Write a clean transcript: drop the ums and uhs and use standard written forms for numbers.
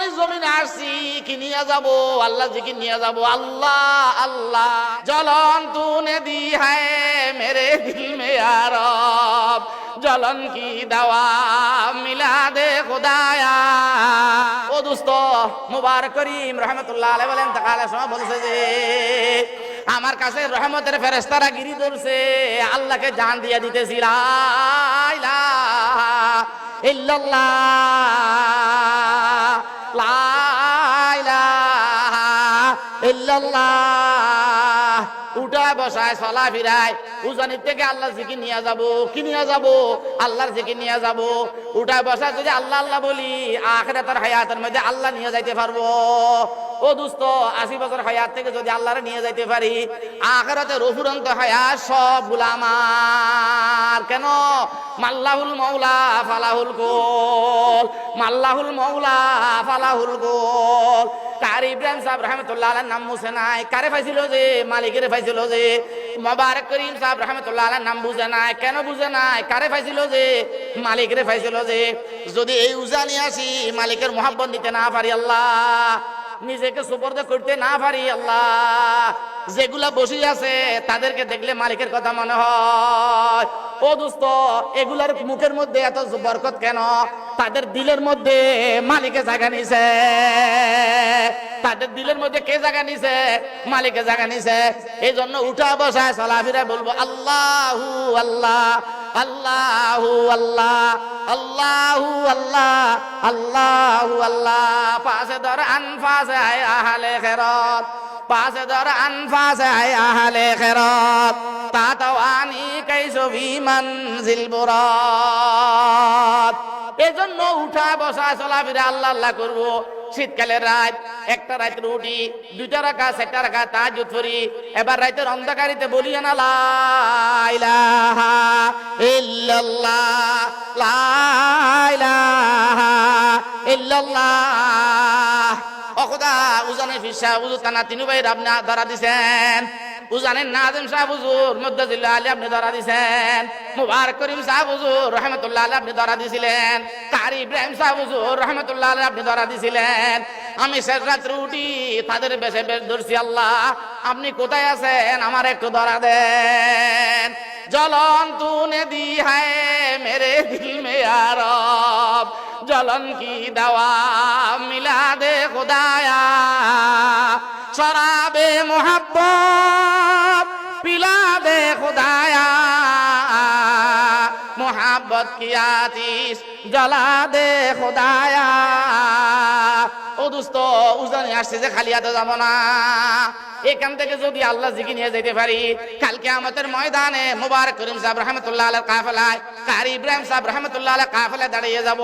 উজানি জমিনে আসছি কি নিয়ে যাব আল্লাহ জিকির নিয়ে যাব আল্লাহ আল্লাহ জলন তूने दी है मेरे दिल में या रब জলন কি দাওয়া মিলা দে খুদায়া ও দোস্ত মুবারক করিম রাহমাতুল্লাহ আলাইহি বলেন তাকালে সময় বলছে যে আমার কাছে রহমতের ফেরেশতারা গিরি ধরছে আল্লাহকে জান দিয়ে দিতেছি লা ইলাহা ইল্লাল্লাহ লা ইলাহা ইল্লাল্লাহ উঠা বসায় চলা ফিরায় উজানি থেকে আল্লাহ জিকির নিয়ে যাব কি নিয়ে যাব আল্লাহর জিকির নিয়ে যাব উঠা বসায় যদি আল্লাহ আল্লাহ বলি আখিরাতের হায়াতের মধ্যে আল্লাহ নিয়ে যাইতে পারবো ও দোস্ত 80 বছর হায়াত থেকে যদি আল্লাহর নিয়ে যাইতে পারি আখিরাতের অফুরন্ত হায়াত সবগুলো আমার কেন মাল্লাহুল মাওলা ফালাহুল গোল মাল্লাহুল মাওলা ফালাহুল গোল কারি ইব্রাহিম সাহেব রহমতুল্লাহ আলাইহির নাম মুছে নাই কারে পাইছিল যে মালিকের পাইছিল যে মুবারক করিম সাহেব রহমতুল্লাহ আলাইহির নাম বুঝে নাই কেন বুঝে নাই কারে পাইছিল যে মালিকের পাইছিল যে যদি এই উজানি আসি মালিকের মোহাব্বত নিতে না পারি আল্লাহ নিজেকে সুপর্দ করতে না পারি আল্লাহ যেগুলা বসে আছে তাদেরকে দেখলে মালিকের কথা মনে হয় ও দোস্ত এগুলার মুখের মধ্যে এত বরকত কেন তাদের দিলের মধ্যে মালিকে জায়গা নিছে তাদের দিলের মধ্যে কে জায়গা নিছে মালিকে জায়গা নিছে এই জন্য উঠা বসায় চলাফেরা বলবো আল্লাহু আল্লাহ আল্লাহু আল্লাহ আল্লাহু আল্লাহ আল্লাহু আল্লাহ পাশে ধর আনফাসে আয় আহলে খেরাত পাশে ধর আনফাসে আয় আহলে খেরাত তাতাওয়ানি কাইসো ফি মানজিল বুরাত এজন্য উঠা বসা চলাফেরা আল্লাহ আল্লাহ করব শীতকালের রাত একটা রাতের উঠি দুইটা রাকাত চারটা রাকাত তাহাজ্জুদ পড়ি এবার রাতের অন্ধকারিতে বলি না লা ইলাহা ইল্লাল্লাহ লা ইলাহা ইল্লাল্লাহ ও খোদা উজানে ফিসা উজু তানা তিনু ভাই আপনি ধরা দিছেন উজানের নাজিম সাহেব হুজুর মুদ্দাজিল্লাহ আলী আপনি ধরা দিয়েছেন মুবারক করিম সাহেব হুজুর রহমতুল্লাহ আলী আপনি ধরা দিয়েছিলেন কারি ইব্রাহিম সাহেব হুজুর রহমতুল্লাহ আলী আপনি ধরা দিয়েছিলেন আমি শেষ রাত্রে উঠি তাদের বেশে বেশ ধরছি আল্লাহ আপনি কোথায় আছেন আমার একটু ধরা দেন জলন तूने दी है मेरे दिल में या रब जलन की दवा मिला दे खुदाया शराबे मोहब्बत पिला दे खुदाया मोहब्बत की आतिश जला दे खुदाया ও দোস্ত উজানি আসছে যে খালি হাতে যাব না এখান থেকে যদি আল্লাহ জিকির নিয়ে যেতে পারি কালকে কিয়ামতের ময়দানে মুবারক করিম সাহেব রহমতুল্লাহ আলাইহির কাফেলায় কারি ইব্রাহিম সাহেব রহমতুল্লাহ আলাইহির কাফেলায় দাঁড়িয়ে যাব